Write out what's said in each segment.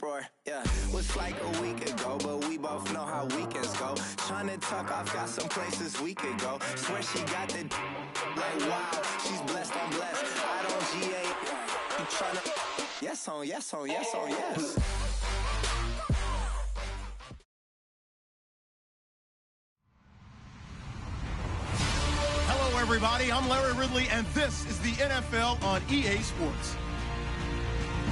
uproar, yeah. Was like a week ago, but we both know how weekends go. Trying to tuck off, got some places we could go. Swear she got the like wow, she's blessed, I'm blessed. I don't GA, you tryna yes on, yes on, yes on, yes. Hello, everybody. I'm Larry Ridley, and this is the NFL on EA Sports.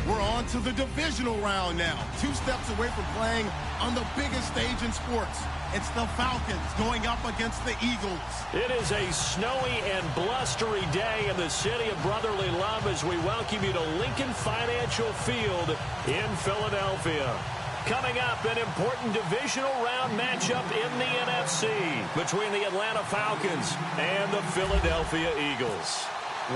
We're on to the divisional round now. 2 steps away from playing on the biggest stage in sports. It's the Falcons going up against the Eagles. It is a snowy and blustery day in the city of brotherly love as we welcome you to Lincoln Financial Field in Philadelphia. Coming up, an important divisional round matchup in the NFC between the Atlanta Falcons and the Philadelphia Eagles.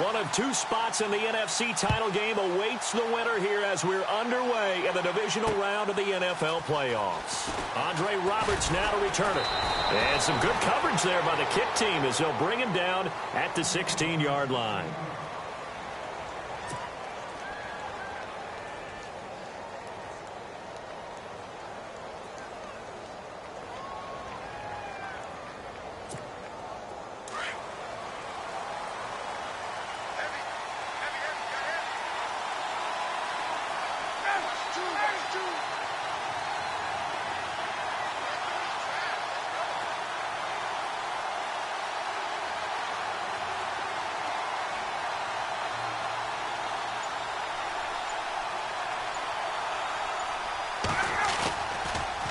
One of 2 spots in the NFC title game awaits the winner here as we're underway in the divisional round of the NFL playoffs. Andre Roberts now to return it. And some good coverage there by the kick team as they'll bring him down at the 16-yard line.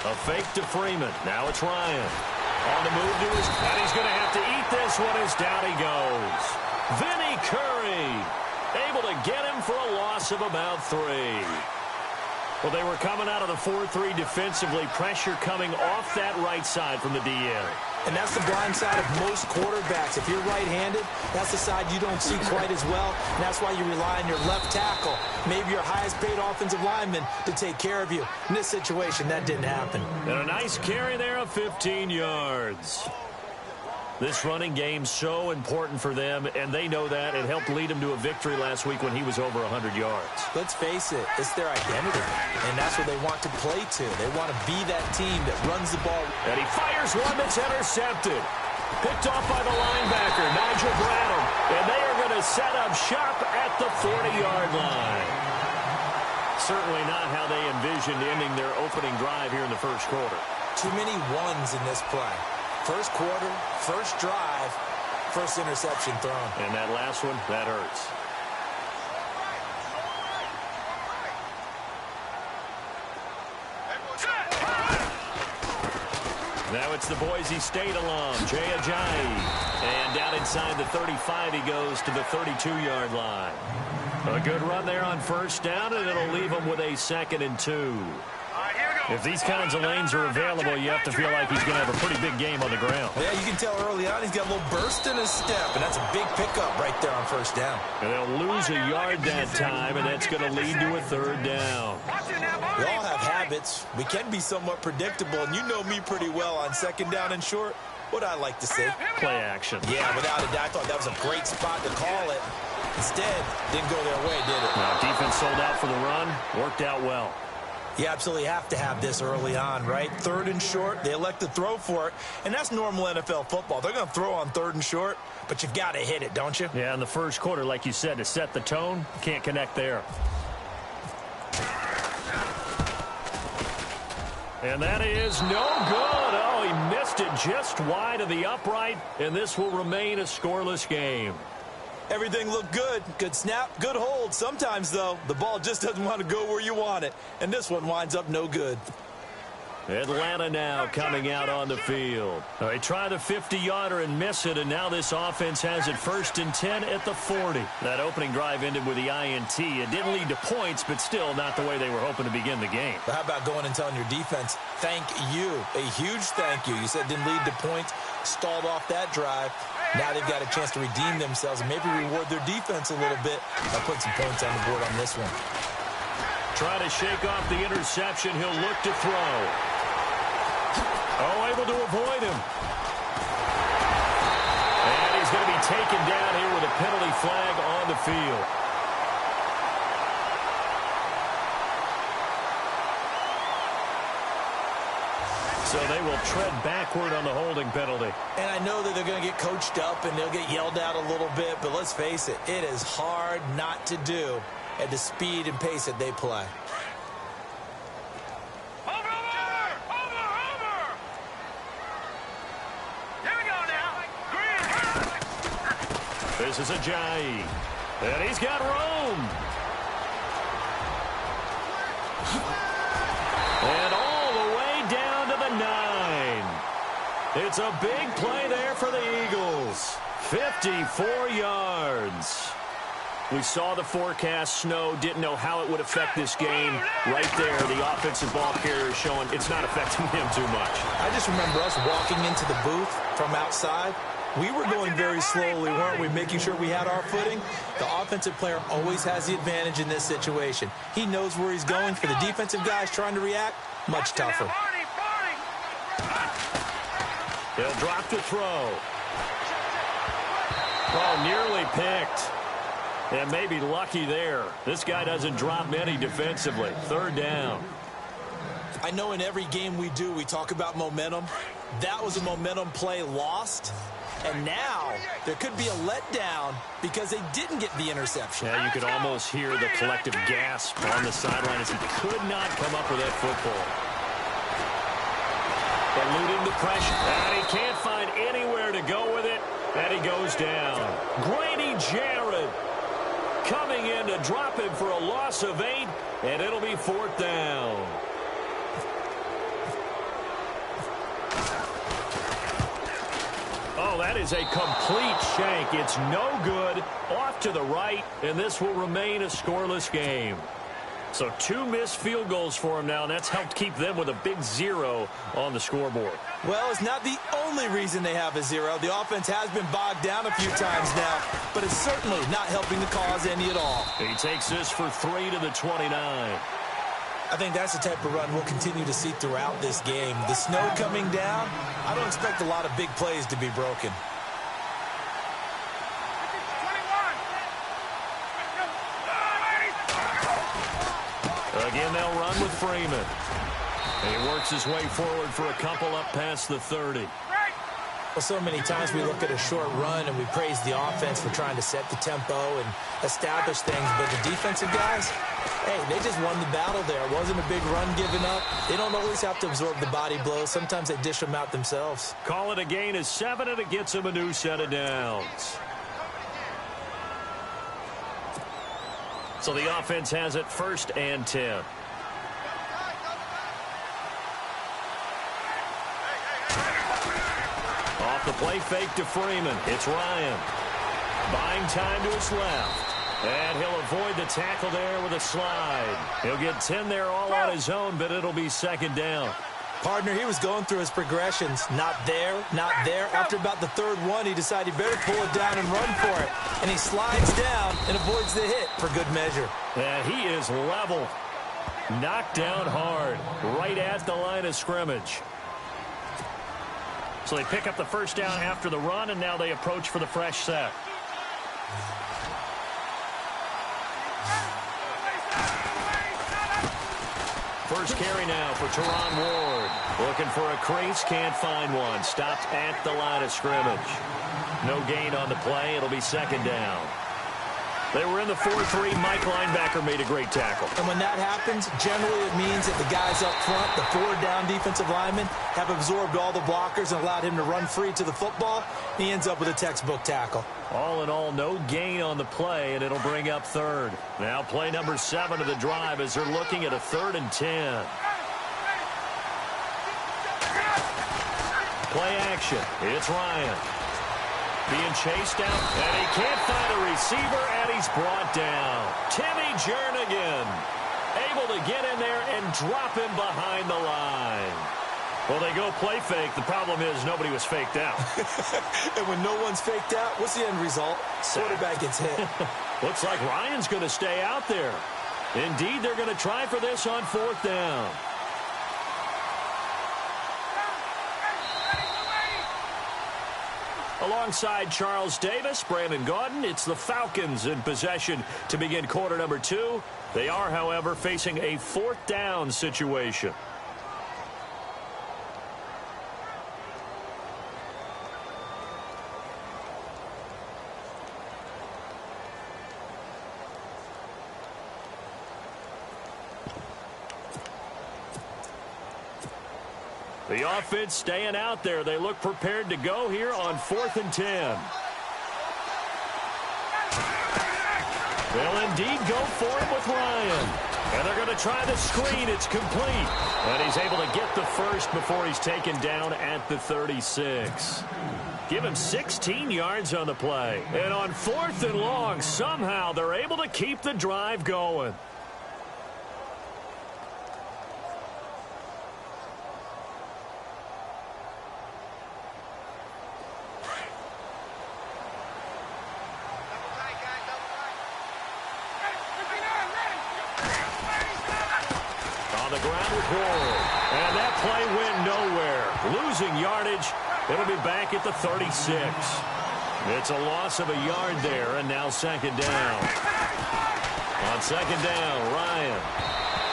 A fake to Freeman. Now it's Ryan. On the move to his... And he's going to have to eat this one as down he goes. Vinny Curry able to get him for a loss of about 3. Well, they were coming out of the 4-3 defensively. Pressure coming off that right side from the DN. And that's the blind side of most quarterbacks. If you're right-handed, that's the side you don't see quite as well. And that's why you rely on your left tackle, maybe your highest-paid offensive lineman, to take care of you. In this situation, that didn't happen. And a nice carry there of 15 yards. This running game's so important for them, and they know that. It helped lead them to a victory last week when he was over 100 yards. Let's face it, it's their identity, and that's what they want to play to. They want to be that team that runs the ball. And he fires one that's intercepted. Picked off by the linebacker, Nigel Bradham, and they are going to set up shop at the 40-yard line. Certainly not how they envisioned ending their opening drive here in the first quarter. Too many ones in this play. First quarter, first drive, first interception thrown. And that last one, that hurts. Now it's the Boise State alum, Jay Ajayi. And down inside the 35, he goes to the 32-yard line. A good run there on first down, and it'll leave him with a 2nd and 2. If these kinds of lanes are available, you have to feel like he's going to have a pretty big game on the ground. Yeah, you can tell early on he's got a little burst in his step, and that's a big pickup right there on first down. And they'll lose a yard that time, and that's going to lead to a 3rd down. We all have habits. We can be somewhat predictable, and you know me pretty well on 2nd down and short. What I like to see. Play action. Yeah, without a doubt, I thought that was a great spot to call it. Instead, didn't go their way, did it? Now, defense sold out for the run. Worked out well. You absolutely have to have this early on, right? 3rd and short, they elect to throw for it, and that's normal NFL football. They're going to throw on 3rd and short, but you've got to hit it, don't you? Yeah, in the first quarter, like you said, to set the tone, can't connect there. And that is no good. Oh, he missed it just wide of the upright, and this will remain a scoreless game. Everything looked good. Good snap, good hold. Sometimes, though, the ball just doesn't want to go where you want it. And this one winds up no good. Atlanta now coming out on the field. They try the 50-yarder and miss it, and now this offense has it 1st and 10 at the 40. That opening drive ended with the INT. It didn't lead to points, but still not the way they were hoping to begin the game. But how about going and telling your defense, thank you, a huge thank you. You said it didn't lead to points, stalled off that drive. Now they've got a chance to redeem themselves and maybe reward their defense a little bit by putting some points on the board on this one. Try to shake off the interception. He'll look to throw. Oh, able to avoid him. And he's going to be taken down here with a penalty flag on the field. So they will tread backward on the holding penalty. And I know that they're going to get coached up and they'll get yelled at a little bit, but let's face it, it is hard not to do at the speed and pace that they play. This is Ajayi. And he's got room. And all the way down to the 9. It's a big play there for the Eagles. 54 yards. We saw the forecast snow, didn't know how it would affect this game. Right there, the offensive ball carrier is showing it's not affecting him too much. I just remember us walking into the booth from outside. We were going very slowly, weren't we, making sure we had our footing? The offensive player always has the advantage in this situation. He knows where he's going. For the defensive guys trying to react, much tougher. He'll drop to throw. Oh, nearly picked. And maybe lucky there. This guy doesn't drop many defensively. Third down. I know in every game we do, we talk about momentum. That was a momentum play lost. And now there could be a letdown because they didn't get the interception. Yeah, you could almost hear the collective gasp on the sideline as he could not come up with that football. Eluding the pressure. And he can't find anywhere to go with it. And he goes down. Grady Jarrett coming in to drop him for a loss of 8. And it'll be 4th down. Oh, that is a complete shank. It's no good. Off to the right, and this will remain a scoreless game. So 2 missed field goals for him now, and that's helped keep them with a big 0 on the scoreboard. Well, it's not the only reason they have a 0. The offense has been bogged down a few times now, but it's certainly not helping the cause any at all. He takes this for 3 to the 29. I think that's the type of run we'll continue to see throughout this game. The snow coming down, I don't expect a lot of big plays to be broken. Again, they'll run with Freeman. And he works his way forward for a couple up past the 30. Well, so many times we look at a short run and we praise the offense for trying to set the tempo and establish things, but the defensive guys, hey, they just won the battle there. It wasn't a big run given up. They don't always have to absorb the body blows. Sometimes they dish them out themselves. Call it a gain of 7, and it gets him a new set of downs. So the offense has it 1st and 10. Off the play fake to Freeman. It's Ryan. Buying time to his left. And he'll avoid the tackle there with a slide. He'll get 10 there all on his own, but it'll be 2nd down. Partner, he was going through his progressions. Not there, not there. After about the 3rd one, he decided he better pull it down and run for it. And he slides down and avoids the hit for good measure. And he is level. Knocked down hard, right at the line of scrimmage. So they pick up the 1st down after the run, and now they approach for the fresh set. First carry now for Teron Ward. Looking for a crease, can't find one. Stopped at the line of scrimmage. No gain on the play. It'll be 2nd down. They were in the 4-3. Mike linebacker made a great tackle. And when that happens, generally it means that the guys up front, the 4-down defensive linemen, have absorbed all the blockers and allowed him to run free to the football. He ends up with a textbook tackle. All in all, no gain on the play, and it'll bring up 3rd. Now play number 7 of the drive as they're looking at a 3rd and 10. Play action. It's Ryan. Being chased out, and he can't find a receiver, and he's brought down. Timmy Jernigan able to get in there and drop him behind the line. Well, they go play fake. The problem is nobody was faked out. And when no one's faked out, what's the end result? Quarterback gets hit. Looks like Ryan's going to stay out there. Indeed, they're going to try for this on 4th down. Alongside Charles Davis, Brandon Gaudin, it's the Falcons in possession to begin quarter number 2. They are, however, facing a 4th down situation. The offense staying out there. They look prepared to go here on 4th and 10. They'll indeed go for it with Ryan. And they're going to try the screen. It's complete. And he's able to get the first before he's taken down at the 36. Give him 16 yards on the play. And on 4th and long, somehow they're able to keep the drive going. On the ground with Ward. And that play went nowhere. Losing yardage. It'll be back at the 36. It's a loss of a yard there, and now 2nd down. On 2nd down, Ryan.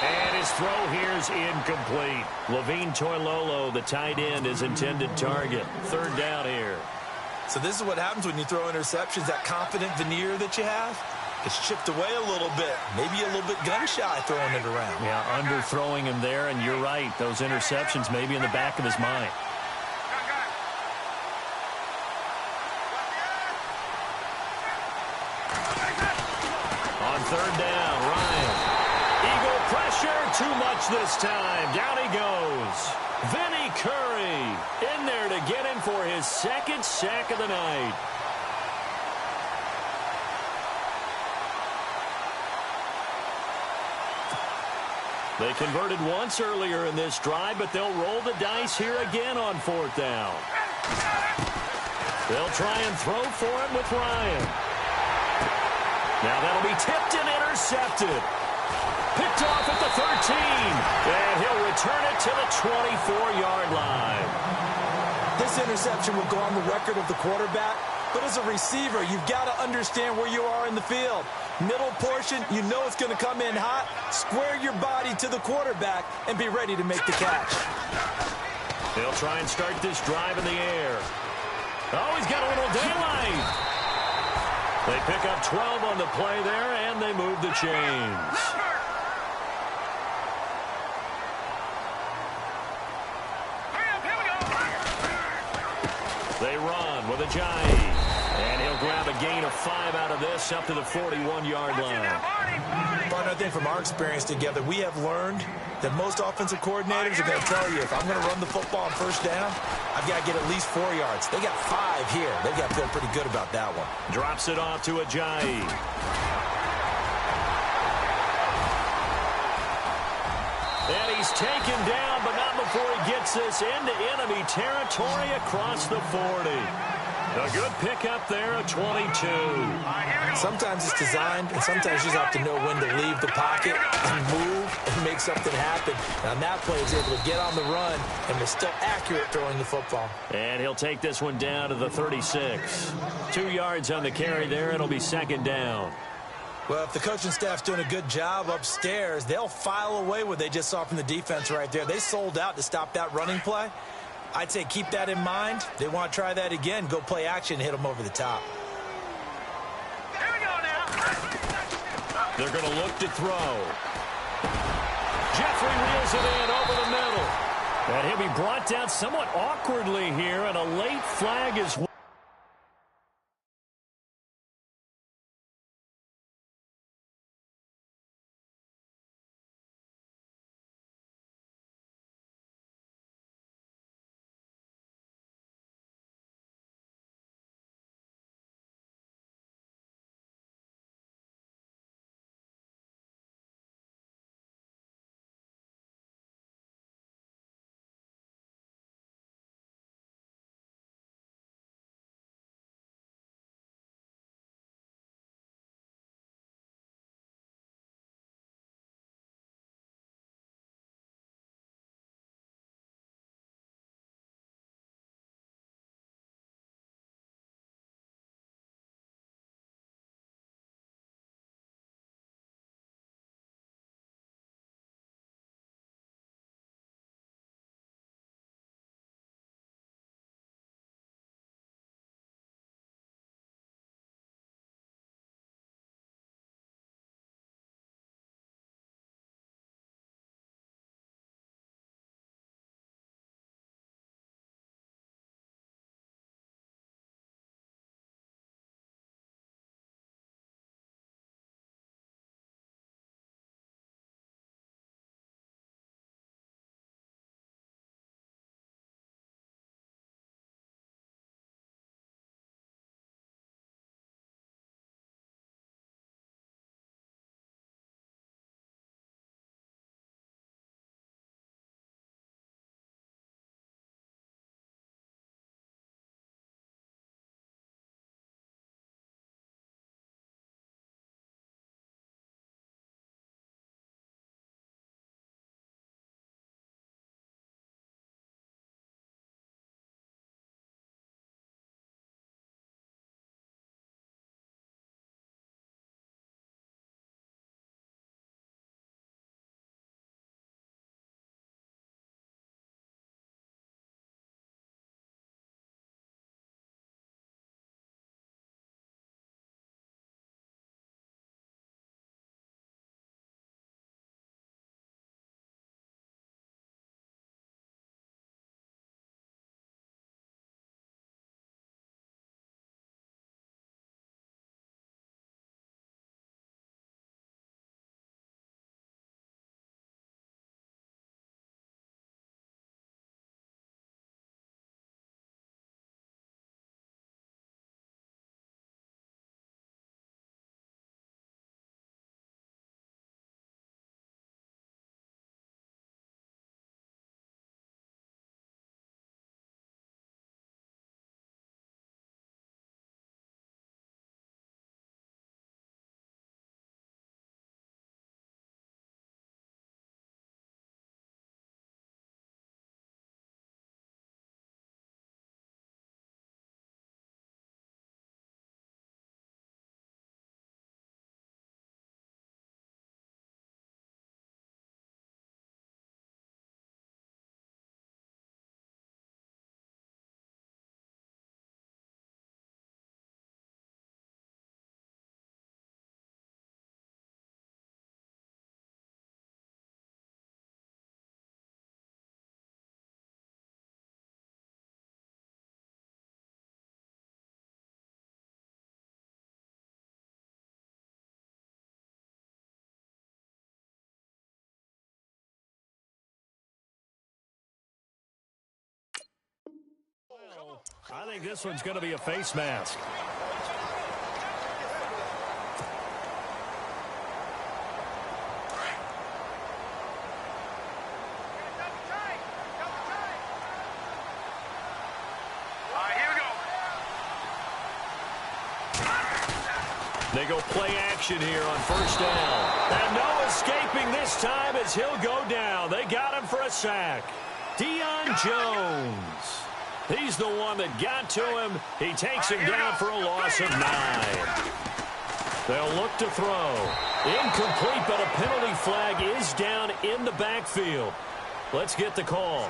And his throw here is incomplete. Levine Toilolo, the tight end, is intended target. 3rd down here. So this is what happens when you throw interceptions, that confident veneer that you have. It's chipped away a little bit, maybe a little bit gun-shy throwing it around. Yeah, underthrowing him there, and you're right. Those interceptions may be in the back of his mind. On 3rd down, Ryan. Eagle pressure, too much this time. Down he goes. Vinny Curry in there to get him for his 2nd sack of the night. They converted once earlier in this drive, but they'll roll the dice here again on 4th down. They'll try and throw for it with Ryan. Now that'll be tipped and intercepted. Picked off at the 13. And he'll return it to the 24-yard line. This interception will go on the record of the quarterback, but as a receiver, you've got to understand where you are in the field. Middle portion, you know it's going to come in hot. Square your body to the quarterback and be ready to make the catch. They'll try and start this drive in the air. Oh, he's got a little daylight. They pick up 12 on the play there, and they move the chains. They run with Ajayi. And he'll grab a gain of 5 out of this up to the 41-yard line. But I think from our experience together, we have learned that most offensive coordinators are going to tell you, if I'm going to run the football on 1st down, I've got to get at least 4 yards. They got 5 here. They've got to feel pretty good about that one. Drops it off to Ajayi. And he's taken down, but not before he gets this into enemy territory across the 40. A good pickup there, a 22. Sometimes it's designed, and sometimes you just have to know when to leave the pocket and move and make something happen. And on that play, he's able to get on the run and was still accurate throwing the football. And he'll take this one down to the 36. 2 yards on the carry there. It'll be 2nd down. Well, if the coaching staff's doing a good job upstairs, they'll file away what they just saw from the defense right there. They sold out to stop that running play. I'd say keep that in mind. They want to try that again. Go play action and hit them over the top. Here we go now. They're going to look to throw. Jeffrey reels it in over the middle. And he'll be brought down somewhat awkwardly here, and a late flag is I think this one's going to be a face mask. They go play action here on first down. And no escaping this time as he'll go down. They got him for a sack. Deion Jones. He's the one that got to him. He takes him down for a loss of 9. They'll look to throw. Incomplete, but a penalty flag is down in the backfield. Let's get the call.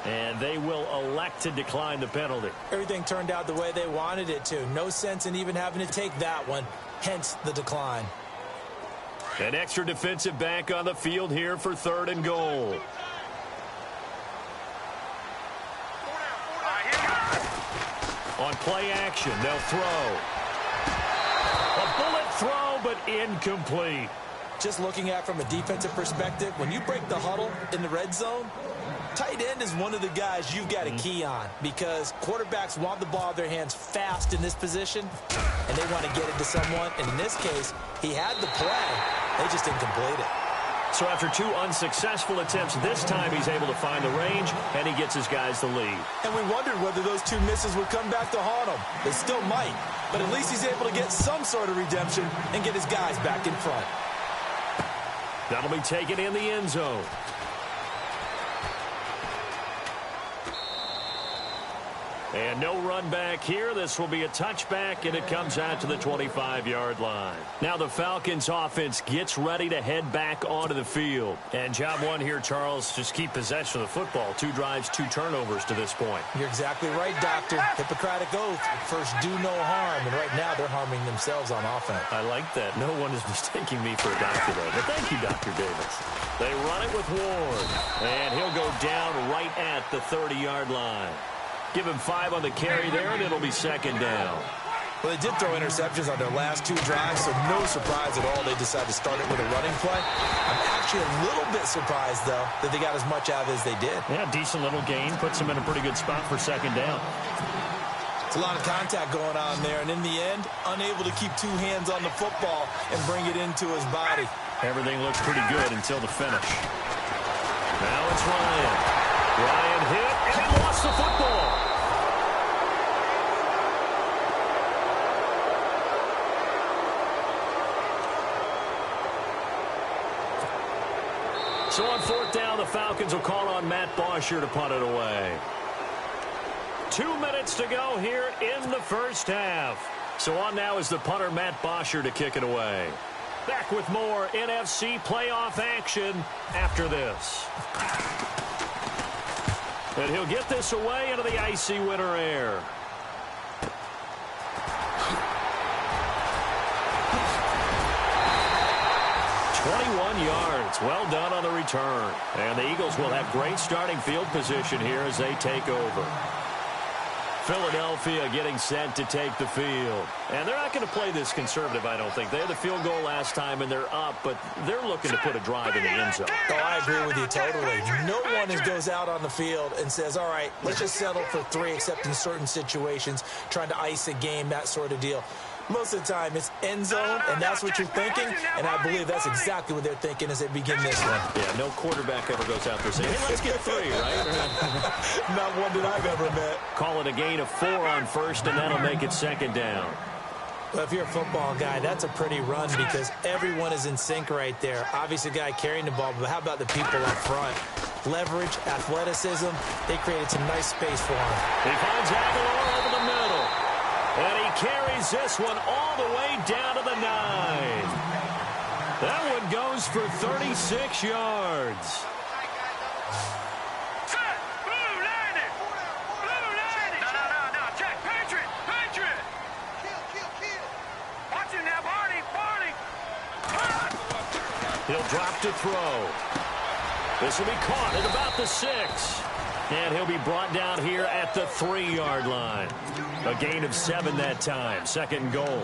And they will elect to decline the penalty. Everything turned out the way they wanted it to. No sense in even having to take that one, hence the decline. An extra defensive back on the field here for 3rd and goal. On play action, they'll throw. A bullet throw, but incomplete. Just looking at from a defensive perspective, when you break the huddle in the red zone, tight end is one of the guys you've got a key on because quarterbacks want the ball in their hands fast in this position, and they want to get it to someone. And in this case, he had the play. They just didn't complete it. So after 2 unsuccessful attempts, this time he's able to find the range, and he gets his guys the lead. And we wondered whether those 2 misses would come back to haunt him. They still might, but at least he's able to get some sort of redemption and get his guys back in front. That'll be taken in the end zone. And no run back here. This will be a touchback, and it comes out to the 25-yard line. Now the Falcons offense gets ready to head back onto the field. And job one here, Charles, just keep possession of the football. 2 drives, 2 turnovers to this point. You're exactly right, Doctor. Hippocratic oath. First, do no harm. And right now, they're harming themselves on offense. I like that. No one is mistaking me for a doctor, though. But thank you, Dr. Davis. They run it with Ward. And he'll go down right at the 30-yard line. Give him 5 on the carry there, and it'll be 2nd down. Well, they did throw interceptions on their last 2 drives, so no surprise at all they decided to start it with a running play. I'm actually a little bit surprised, though, that they got as much out of it as they did. Yeah, decent little gain. Puts them in a pretty good spot for 2nd down. It's a lot of contact going on there, and in the end, unable to keep 2 hands on the football and bring it into his body. Everything looks pretty good until the finish. Now it's Ryan. Ryan hit, and he lost the football. So on 4th down, the Falcons will call on Matt Bosher to punt it away. 2 minutes to go here in the first half. So on now is the punter, Matt Bosher, to kick it away. Back with more NFC playoff action after this. And he'll get this away into the icy winter air. Yards. Well done on the return. And the Eagles will have great starting field position here as they take over. Philadelphia getting set to take the field. And they're not going to play this conservative, I don't think. They had the field goal last time, and they're up, but they're looking to put a drive in the end zone. Oh, I agree with you totally. No one goes out on the field and says, all right, let's just settle for 3, except in certain situations, trying to ice a game, that sort of deal. Most of the time, it's end zone, and that's what you're thinking, and I believe that's exactly what they're thinking as they begin this one. Yeah, no quarterback ever goes out there saying, hey, let's get 3, right? Not one that I've ever met. Call it a gain of 4 on first, and that'll make it 2nd down. Well, if you're a football guy, that's a pretty run because everyone is in sync right there. Obviously, the guy carrying the ball, but how about the people up front? Leverage, athleticism, they created some nice space for him. He finds Aguilar over the middle. And he carries this one all the way down to the 9. That one goes for 36 yards. He'll drop to throw. This will be caught at about the 6. And he'll be brought down here at the 3-yard line. A gain of 7 that time. 2nd goal.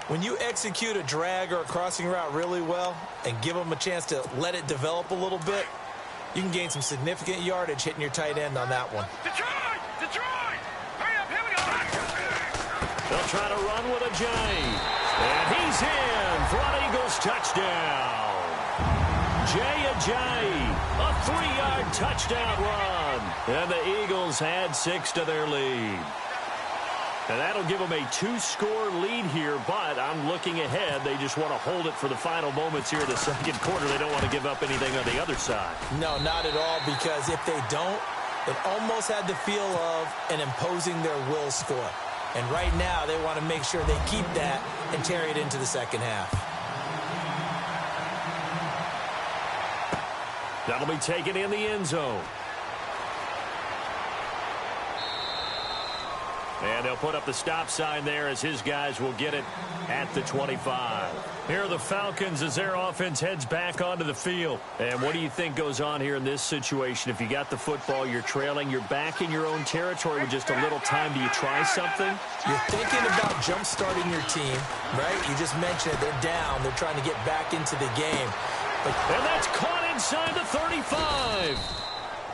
When you execute a drag or a crossing route really well and give them a chance to let it develop a little bit, you can gain some significant yardage hitting your tight end on that one. Detroit! They'll try to run with a J. And he's in for an Eagles touchdown. Jay, a 3-yard touchdown run. And the Eagles add 6 to their lead. And that'll give them a 2-score lead here, but I'm looking ahead. They just want to hold it for the final moments here in the second quarter. They don't want to give up anything on the other side. No, not at all, because if they don't, it almost had the feel of an imposing their will score. And right now, they want to make sure they keep that and carry it into the second half. That'll be taken in the end zone. And they'll put up the stop sign there as his guys will get it at the 25. Here are the Falcons as their offense heads back onto the field. And what do you think goes on here in this situation? If you got the football, you're trailing, you're back in your own territory with just a little time. Do you try something? You're thinking about jump-starting your team, right? You just mentioned it. They're down. They're trying to get back into the game. And that's caught inside the 35.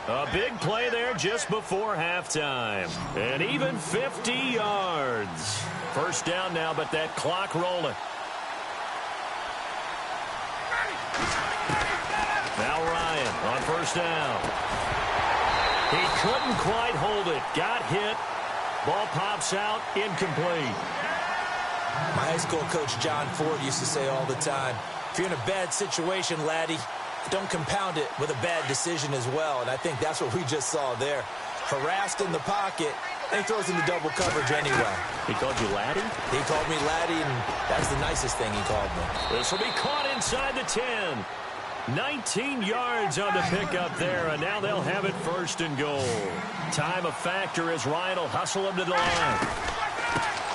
A big play there just before halftime. And even 50 yards. First down now, but that clock rolling. Now Ryan on first down. He couldn't quite hold it. Got hit. Ball pops out. Incomplete. My high school coach, John Ford, used to say all the time, if you're in a bad situation, laddie, don't compound it with a bad decision as well. And I think that's what we just saw there. Harassed in the pocket, and he throws into double coverage anyway. He called you laddie? He called me laddie, and that's the nicest thing he called me. This will be caught inside the 10. 19 yards on the pickup there, and now they'll have it first and goal. Time a factor as Ryan will hustle him to the line.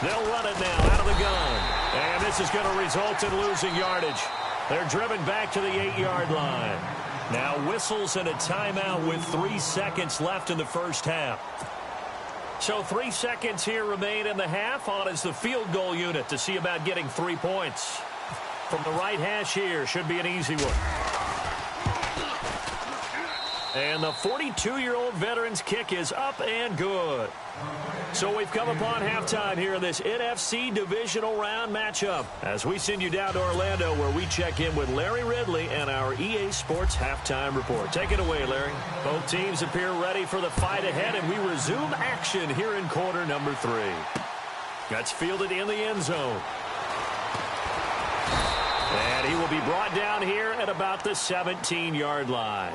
They'll run it now out of the gun. And this is going to result in losing yardage. They're driven back to the 8-yard line. Now whistles and a timeout with 3 seconds left in the first half. So 3 seconds here remain in the half. On is the field goal unit to see about getting 3 points. From the right hash here, should be an easy one. And the 42-year-old veteran's kick is up and good. So we've come upon halftime here in this NFC divisional round matchup as we send you down to Orlando where we check in with Larry Ridley and our EA Sports halftime report. Take it away, Larry. Both teams appear ready for the fight ahead, and we resume action here in quarter number 3. That's fielded in the end zone. And he will be brought down here at about the 17-yard line.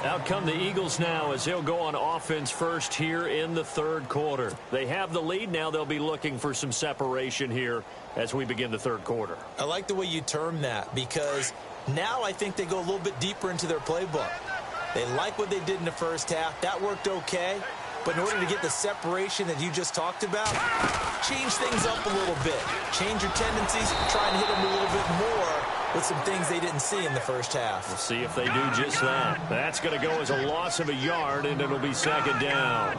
Out come the Eagles now as they'll go on offense first here in the third quarter. They have the lead. Now they'll be looking for some separation here as we begin the third quarter. I like the way you term that because now I think they go a little bit deeper into their playbook. They like what they did in the first half. That worked okay. But in order to get the separation that you just talked about, change things up a little bit. Change your tendencies, try and hit them a little bit more with some things they didn't see in the first half. We'll see if they do just that. That's going to go as a loss of a yard, and it'll be second down.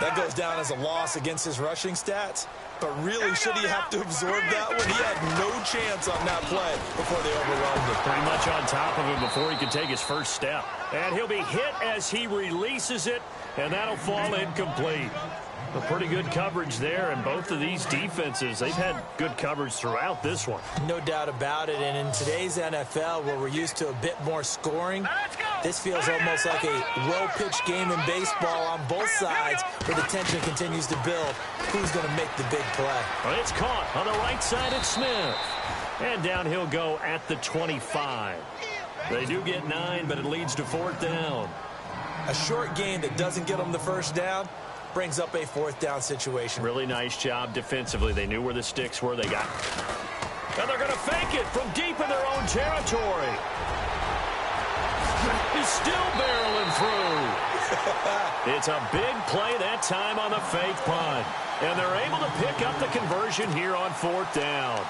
That goes down as a loss against his rushing stats. But really, should he have to absorb that one? He had no chance on that play before they overrun it. Pretty much on top of him before he could take his first step. And he'll be hit as he releases it, and that'll fall incomplete. A pretty good coverage there, and both of these defenses, they've had good coverage throughout this one. No doubt about it, and in today's NFL, where we're used to a bit more scoring, this feels almost like a well-pitched game in baseball on both sides, where the tension continues to build. Who's going to make the big play? Well, it's caught on the right side at Smith. And down he'll go at the 25. They do get 9, but it leads to fourth down. A short game that doesn't get them the first down brings up a fourth down situation. Really nice job defensively. They knew where the sticks were. They got... And they're going to fake it from deep in their own territory. He's still barreling through. It's a big play that time on the fake punt. And they're able to pick up the conversion here on fourth down.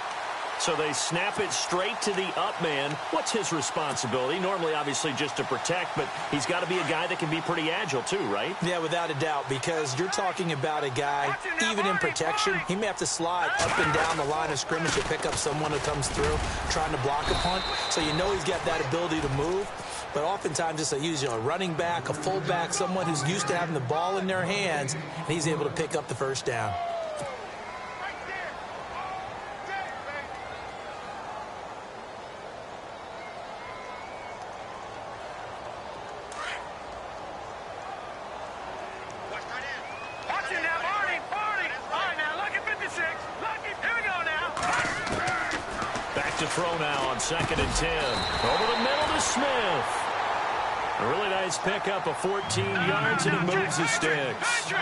So they snap it straight to the up man. What's his responsibility? Normally, obviously, just to protect, but he's got to be a guy that can be pretty agile too, right? Yeah, without a doubt, because you're talking about a guy, even in protection, he may have to slide up and down the line of scrimmage to pick up someone who comes through trying to block a punt. So you know he's got that ability to move. But oftentimes, just a running back, a fullback, someone who's used to having the ball in their hands, and he's able to pick up the first down. to throw now on 2nd and 10. Over the middle to Smith. A really nice pickup of 14 yards, and he moves the sticks.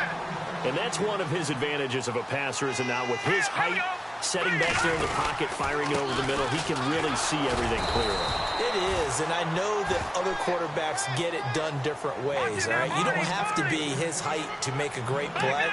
And that's one of his advantages of a passer, is it not? With his height, setting back there in the pocket, firing it over the middle, he can really see everything clearly. It is, and I know that other quarterbacks get it done different ways, all right? You don't have to be his height to make a great play,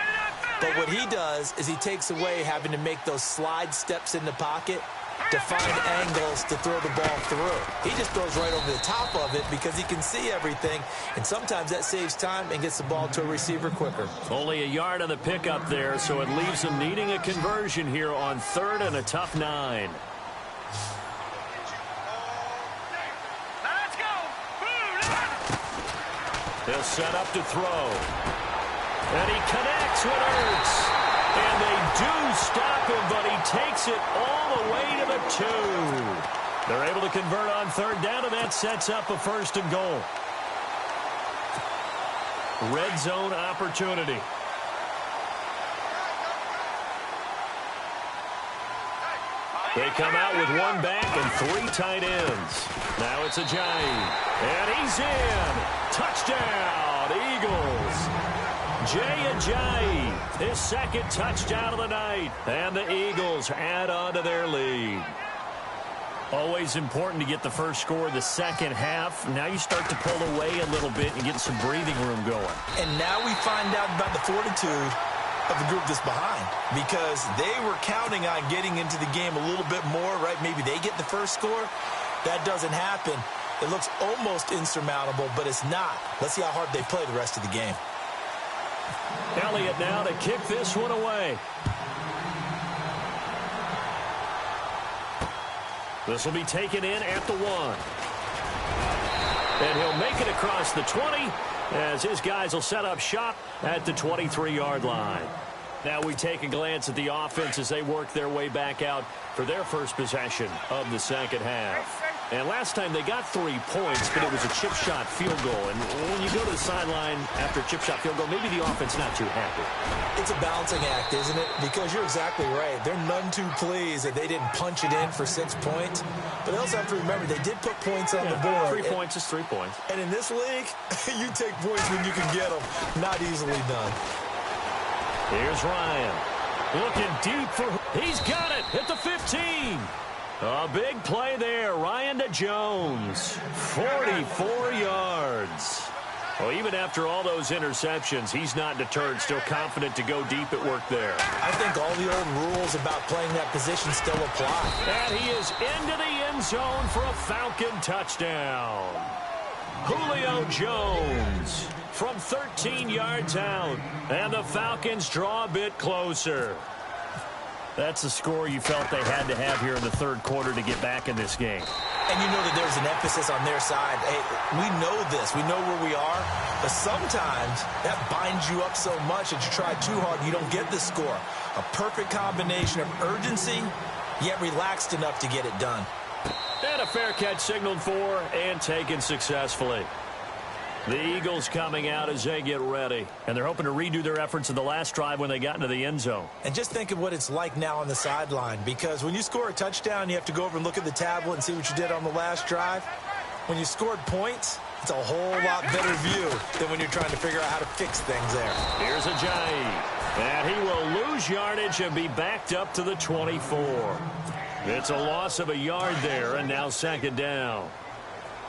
but what he does is he takes away having to make those slide steps in the pocket to find angles to throw the ball through. He just throws right over the top of it because he can see everything, and sometimes that saves time and gets the ball to a receiver quicker. Only a yard on the pickup there, so it leaves him needing a conversion here on 3rd and a tough 9. Let's go. He'll set up to throw. And he connects with Ertz. And they do stop him, but he takes it all the way to the 2. They're able to convert on 3rd down, and that sets up a 1st and goal. Red zone opportunity. They come out with 1 back and 3 tight ends. Now it's Ajayi. And he's in. Touchdown, Eagles. Jay Ajayi, his 2nd touchdown of the night. And the Eagles add on to their lead. Always important to get the first score of the second half. Now you start to pull away a little bit and get some breathing room going. And now we find out about the fortitude of the group that's behind, because they were counting on getting into the game a little bit more, right? Maybe they get the first score. That doesn't happen. It looks almost insurmountable, but it's not. Let's see how hard they play the rest of the game. Elliott now to kick this one away. This will be taken in at the 1. And he'll make it across the 20 as his guys will set up shop at the 23-yard line. Now we take a glance at the offense as they work their way back out for their first possession of the second half. And last time they got 3 points, but it was a chip shot field goal. And when you go to the sideline after a chip shot field goal, maybe the offense not too happy. It's a balancing act, isn't it? Because you're exactly right. They're none too pleased that they didn't punch it in for 6 points. But they also have to remember they did put points on the board. 3 points is 3 points. And in this league, you take points when you can get them. Not easily done. Here's Ryan. Looking deep for... He's got it at the 15. A big play there. Ryan to Jones. 44 yards. Well, even after all those interceptions, he's not deterred. Still confident to go deep at work there. I think all the old rules about playing that position still apply. And he is into the end zone for a Falcon touchdown. Julio Jones from 13 yards out. And the Falcons draw a bit closer. That's the score you felt they had to have here in the third quarter to get back in this game. And you know that there's an emphasis on their side. Hey, we know this. We know where we are. But sometimes that binds you up so much that you try too hard, you don't get the score. A perfect combination of urgency, yet relaxed enough to get it done. And a fair catch signaled for and taken successfully. The Eagles coming out as they get ready. And they're hoping to redo their efforts in the last drive when they got into the end zone. And just think of what it's like now on the sideline. Because when you score a touchdown, you have to go over and look at the tablet and see what you did on the last drive. When you scored points, it's a whole lot better view than when you're trying to figure out how to fix things there. Here's Ajayi. And he will lose yardage and be backed up to the 24. It's a loss of a yard there, and now second down.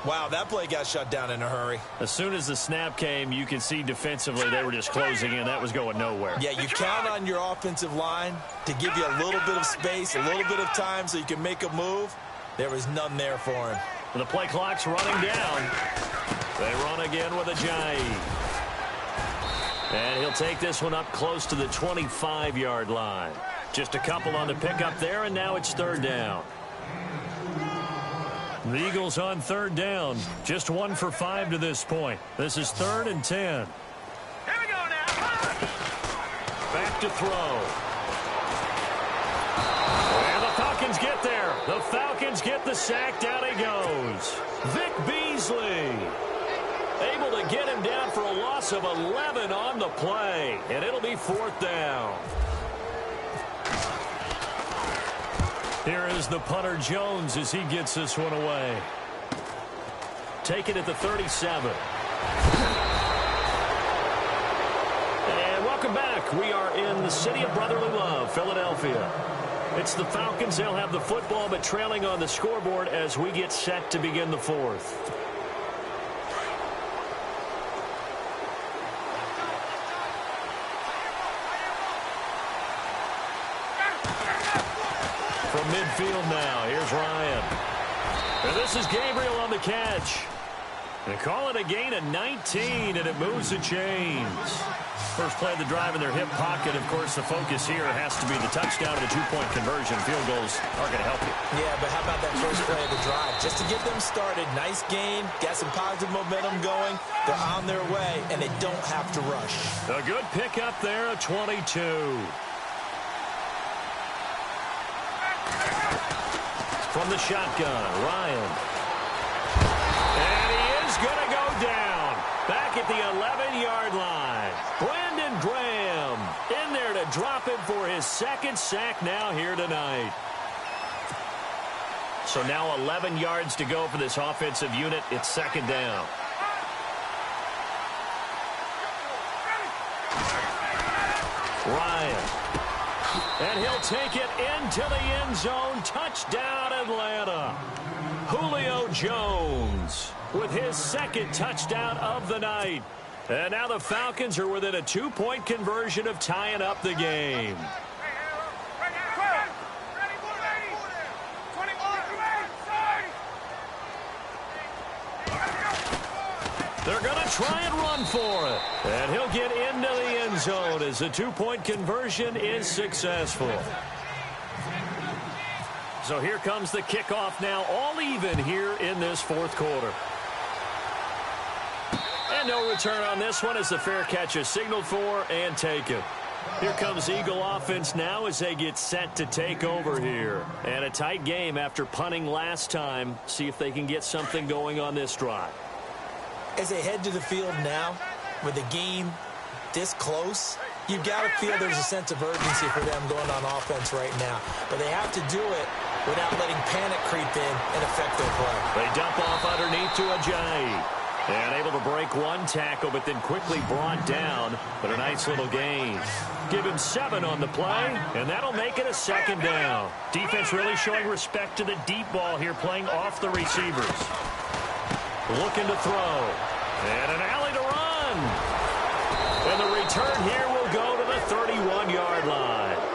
Wow, that play got shut down in a hurry. As soon as the snap came, you could see defensively they were just closing in. That was going nowhere. Yeah, you count on your offensive line to give you a little bit of space, a little bit of time so you can make a move. There was none there for him. And the play clock's running down. They run again with Ajayi. And he'll take this one up close to the 25-yard line. Just a couple on the pickup there, and now it's third down. The Eagles on third down. Just 1 for 5 to this point. This is 3rd and 10. Here we go now. Back to throw. And the Falcons get there. The Falcons get the sack. Down he goes. Vic Beasley able to get him down for a loss of 11 on the play. And it'll be 4th down. Here is the punter Jones as he gets this one away. Take it at the 37. And welcome back. We are in the city of brotherly love, Philadelphia. It's the Falcons. They'll have the football, but trailing on the scoreboard as we get set to begin the fourth. From midfield now, here's Ryan. And this is Gabriel on the catch. They call it a gain of 19, and it moves the chains. First play of the drive in their hip pocket. Of course, the focus here has to be the touchdown and the two-point conversion. Field goals are going to help you. Yeah, but how about that first play of the drive? Just to get them started, nice gain, got some positive momentum going. They're on their way, and they don't have to rush. A good pickup there, a 22. From the shotgun, Ryan. And he is going to go down. Back at the 11-yard line. Brandon Graham in there to drop him for his second sack now here tonight. So now 11 yards to go for this offensive unit. It's second down. Ryan. And he'll take it into the end zone. Touchdown, Atlanta. Julio Jones with his second touchdown of the night. And now the Falcons are within a two-point conversion of tying up the game. They're going to try and run for it. And he'll get into the end zone as the two-point conversion is successful. So here comes the kickoff now, all even here in this fourth quarter. And no return on this one as the fair catch is signaled for and taken. Here comes Eagle offense now as they get set to take over here. And a tight game after punting last time. See if they can get something going on this drive. As they head to the field now, with the game this close, you've got to feel there's a sense of urgency for them going on offense right now. But they have to do it without letting panic creep in and affect their play. They dump off underneath to Ajayi. And able to break one tackle, but then quickly brought down. But a nice little gain. Give him 7 on the play, and that'll make it a second down. Defense really showing respect to the deep ball here, playing off the receivers. Looking to throw. And an alley to run. And the return here will go to the 31-yard line.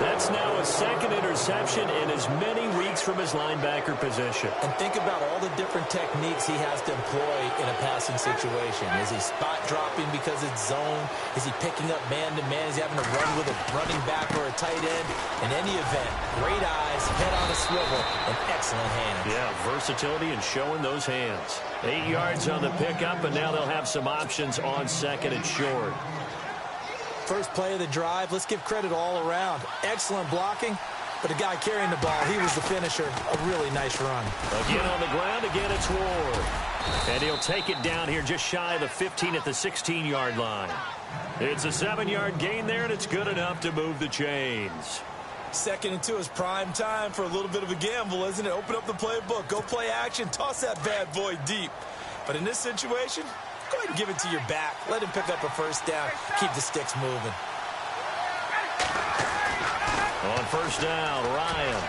That's now a second interception in as many weeks from his linebacker position. And think about all the different techniques he has to employ in a passing situation. Is he spot dropping because it's zone? Is he picking up man-to-man? Is he having to run with a running back or a tight end? In any event, great eyes, head on a swivel, and excellent hands. Yeah, versatility and showing those hands. 8 yards on the pickup, and now they'll have some options on second and short. First play of the drive, let's give credit all around. Excellent blocking, but the guy carrying the ball, he was the finisher. A really nice run. Again on the ground, again it's Ward. And he'll take it down here just shy of the 15 at the 16-yard line. It's a 7-yard gain there, and it's good enough to move the chains. 2nd and 2 is prime time for a little bit of a gamble, isn't it? Open up the playbook, go play action, toss that bad boy deep. But in this situation, go ahead and give it to your back. Let him pick up a first down. Keep the sticks moving. On first down, Ryan.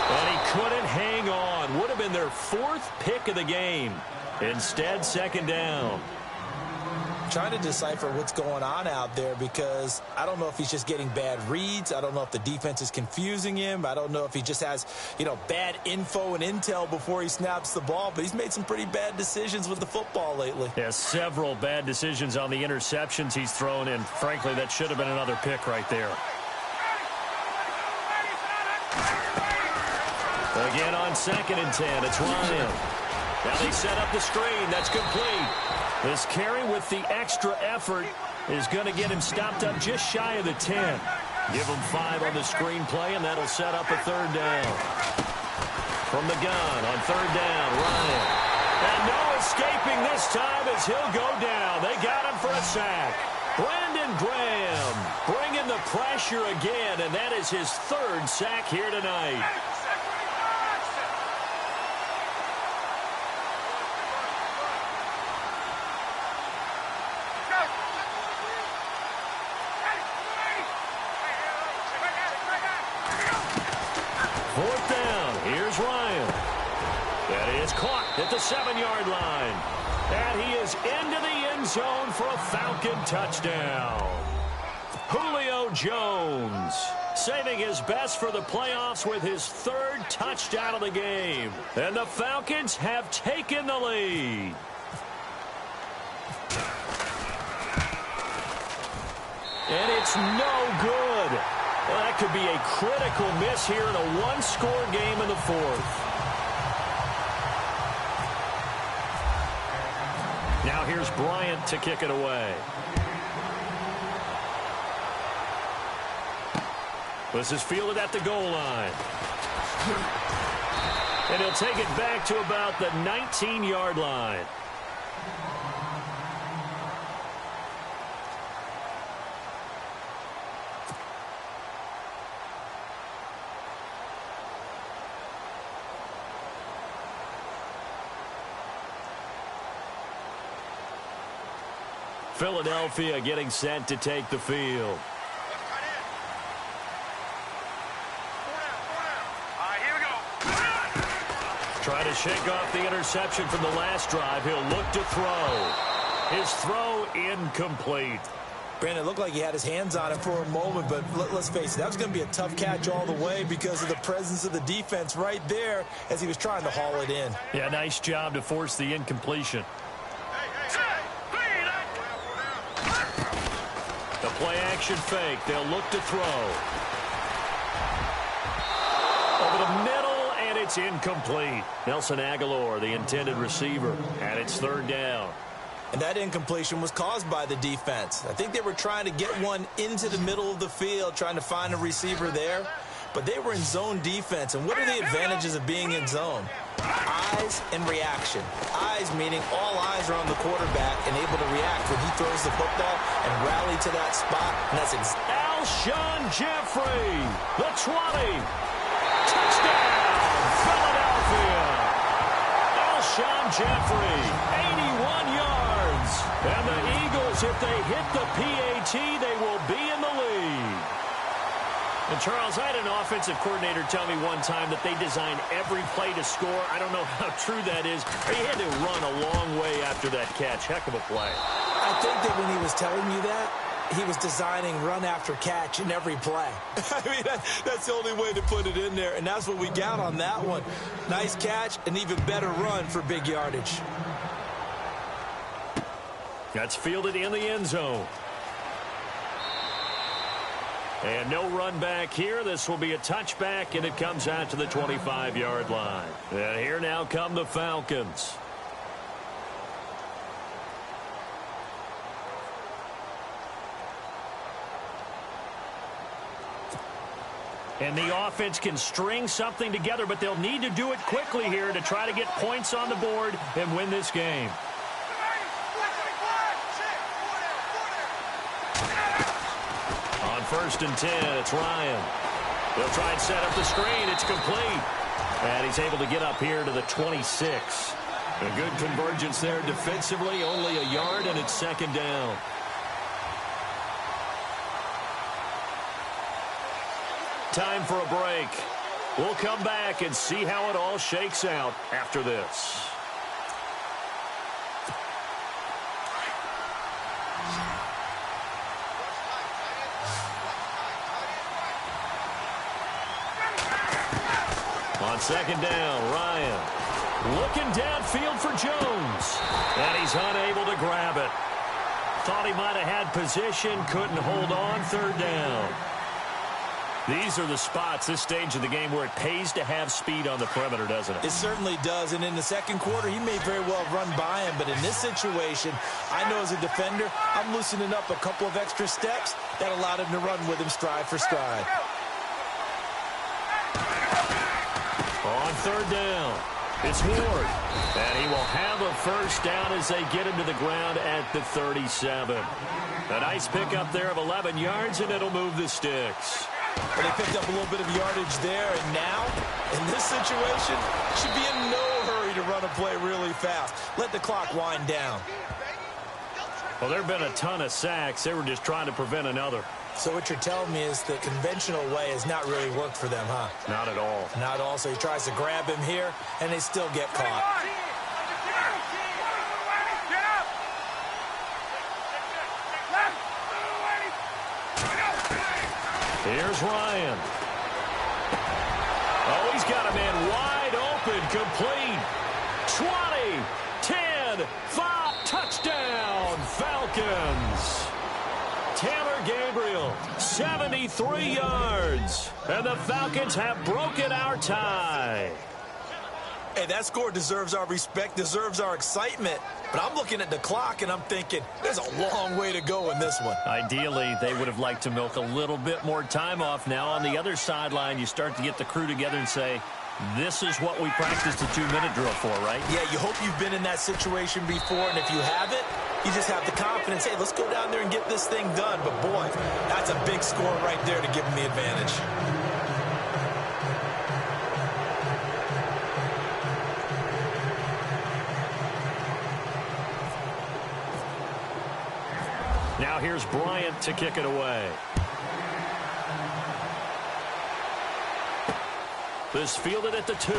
And he couldn't hang on. Would have been their 4th pick of the game. Instead, second down. Trying to decipher what's going on out there because I don't know if he's just getting bad reads. I don't know if the defense is confusing him. I don't know if he just has, bad info and intel before he snaps the ball. But he's made some pretty bad decisions with the football lately. Yeah, several bad decisions on the interceptions he's thrown in. Frankly, that should have been another pick right there. Again on 2nd and 10, it's Ryan. Now they set up the screen. That's complete. This carry with the extra effort is going to get him stopped up just shy of the 10. Give him 5 on the screenplay, and that'll set up a third down. From the gun on third down, Ryan. And no escaping this time as he'll go down. They got him for a sack. Brandon Graham bringing the pressure again, and that is his third sack here tonight. Fourth down. Here's Ryan. That is caught at the 7-yard line. And he is into the end zone for a Falcon touchdown. Julio Jones saving his best for the playoffs with his third touchdown of the game. And the Falcons have taken the lead. And it's no good. Well, that could be a critical miss here in a one-score game in the fourth. Now here's Bryant to kick it away. This is fielded at the goal line. And he'll take it back to about the 19-yard line. Philadelphia getting set to take the field. Here we go. Trying to shake off the interception from the last drive. He'll look to throw. His throw incomplete. Brandon, it looked like he had his hands on it for a moment, but let's face it, that was going to be a tough catch all the way because of the presence of the defense right there as he was trying to haul it in. Yeah, nice job to force the incompletion. The play-action fake. They'll look to throw. Over the middle, and it's incomplete. Nelson Aguilar, the intended receiver, and it's third down. And that incompletion was caused by the defense. I think they were trying to get one into the middle of the field, trying to find a receiver there. But they were in zone defense. And what are the advantages of being in zone? Eyes and reaction. Eyes meaning all eyes are on the quarterback and able to react when he throws the football and rally to that spot. And that's Alshon Jeffrey, the 20. Touchdown, Philadelphia. Alshon Jeffrey, 81 yards. And the Eagles, if they hit the PAT, they will be in the lead. And, Charles, I had an offensive coordinator tell me one time that they design every play to score. I don't know how true that is. He had to run a long way after that catch. Heck of a play. I think that when he was telling you that, he was designing run after catch in every play. I mean, that's the only way to put it in there, and that's what we got on that one. Nice catch, an even better run for big yardage. That's fielded in the end zone. And no run back here. This will be a touchback, and it comes out to the 25-yard line. And here now come the Falcons. And the offense can string something together, but they'll need to do it quickly here to try to get points on the board and win this game. On 1st and 10, it's Ryan. They'll try and set up the screen. It's complete. And he's able to get up here to the 26. A good convergence there defensively, only a yard, and it's second down. Time for a break. We'll come back and see how it all shakes out after this. On second down, Ryan looking downfield for Jones. And he's unable to grab it. Thought he might have had position, couldn't hold on, third down. These are the spots, this stage of the game, where it pays to have speed on the perimeter, doesn't it? It certainly does, and in the second quarter, he may very well run by him, but in this situation, I know as a defender, I'm loosening up a couple of extra steps that allowed him to run with him stride for stride. On third down, It's Ward. And he will have a first down as they get him to the ground at the 37. A nice pickup there of 11 yards, and it'll move the sticks. Well, they picked up a little bit of yardage there, and now, in this situation, should be in no hurry to run a play really fast. Let the clock wind down. Well, there have been a ton of sacks. They were just trying to prevent another. So what you're telling me is the conventional way has not really worked for them, huh? Not at all. Not at all. So he tries to grab him here, and they still get caught. Here's Ryan. Oh, he's got a man wide open, complete. 20, 10, 5, touchdown, Falcons. Taylor Gabriel, 73 yards. And the Falcons have broken our tie. Hey, that score deserves our respect, deserves our excitement. But I'm looking at the clock, and I'm thinking, there's a long way to go in this one. Ideally, they would have liked to milk a little bit more time off. Now, on the other sideline, you start to get the crew together and say, this is what we practiced a 2-minute drill for, right? Yeah, you hope you've been in that situation before, and if you haven't, you just have the confidence, hey, let's go down there and get this thing done. But, boy, that's a big score right there to give them the advantage. Now here's Bryant to kick it away. This fielded at the 2.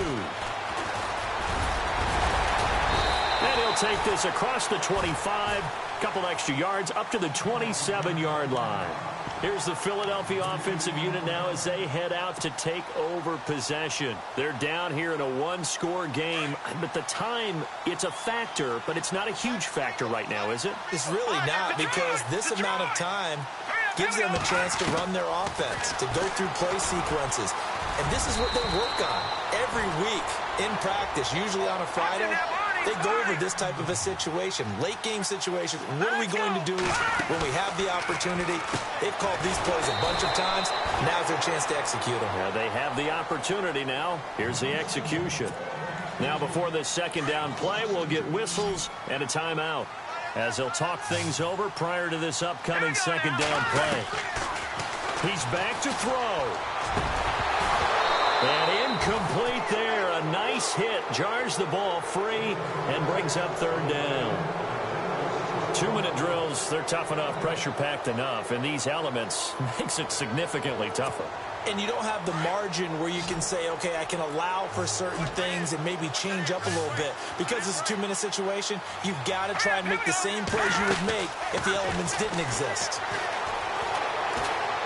And he'll take this across the 25. Couple extra yards up to the 27-yard line. Here's the Philadelphia offensive unit now as they head out to take over possession. They're down here in a one-score game, but the time, it's a factor, but it's not a huge factor right now, is it? It's really not, because this amount of time gives them a chance to run their offense, to go through play sequences. And this is what they work on every week in practice, usually on a Friday. They go over this type of a situation, late-game situation. What are we going to do when we have the opportunity? They've called these plays a bunch of times. Now's their chance to execute them. Yeah, they have the opportunity now. Here's the execution. Now, before this second down play, we'll get whistles and a timeout as they'll talk things over prior to this upcoming second down play. He's back to throw. And incomplete there. A nice hit. Jars the ball free and brings up third down. 2-minute drills, they're tough enough, pressure-packed enough. And these elements makes it significantly tougher. And you don't have the margin where you can say, okay, I can allow for certain things and maybe change up a little bit. Because it's a 2-minute situation, you've got to try and make the same plays you would make if the elements didn't exist.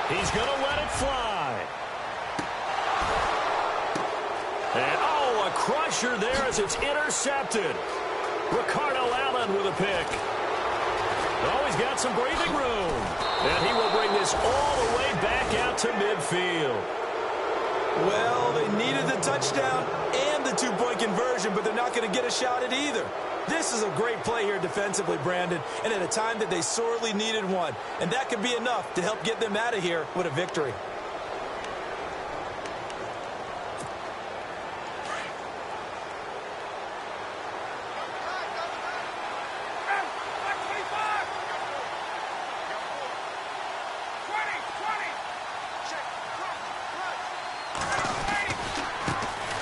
He's going to let it fly. And, oh, a crusher there as it's intercepted. Ricardo Allen with a pick. Oh, he's got some breathing room. And he will bring this all the way back out to midfield. Well, they needed the touchdown and the 2-point conversion, but they're not going to get a shot at either. This is a great play here defensively, Brandon, and at a time that they sorely needed one. And that could be enough to help get them out of here with a victory.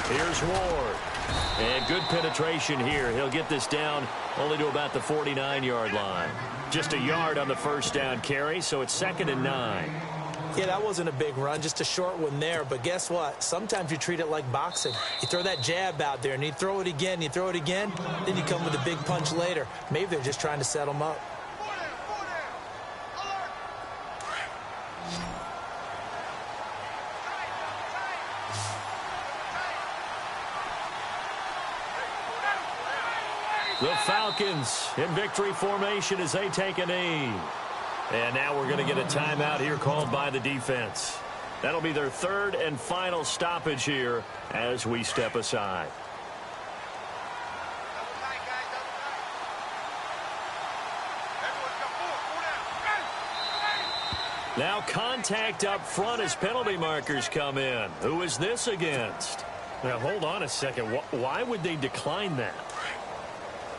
Here's Ward. And good penetration here. He'll get this down only to about the 49-yard line. Just a yard on the first down carry, so it's 2nd and 9. Yeah, that wasn't a big run, just a short one there. But guess what? Sometimes you treat it like boxing. You throw that jab out there, and you throw it again, then you come with a big punch later. Maybe they're just trying to set them up. The Falcons in victory formation as they take a knee. And now we're going to get a timeout here called by the defense. That'll be their 3rd and final stoppage here as we step aside. Now contact up front as penalty markers come in. Who is this against? Now, hold on a second. Why would they decline that?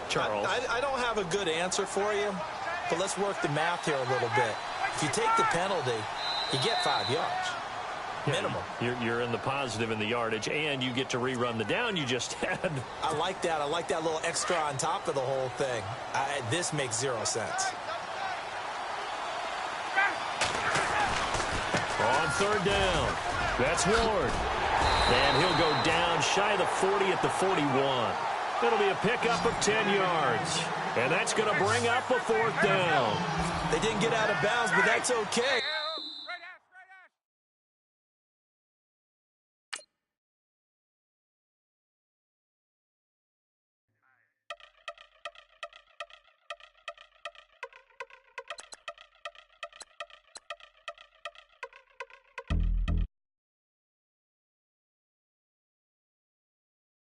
Charles? I don't have a good answer for you, but let's work the math here a little bit. If you take the penalty, you get 5 yards. Minimum. You're in the positive in the yardage, and you get to rerun the down you just had. I like that. I like that little extra on top of the whole thing. This makes 0 sense. On third down, that's Ward. And he'll go down shy of the 40 at the 41. It'll be a pickup of 10 yards. And that's going to bring up a 4th down. They didn't get out of bounds, but that's okay.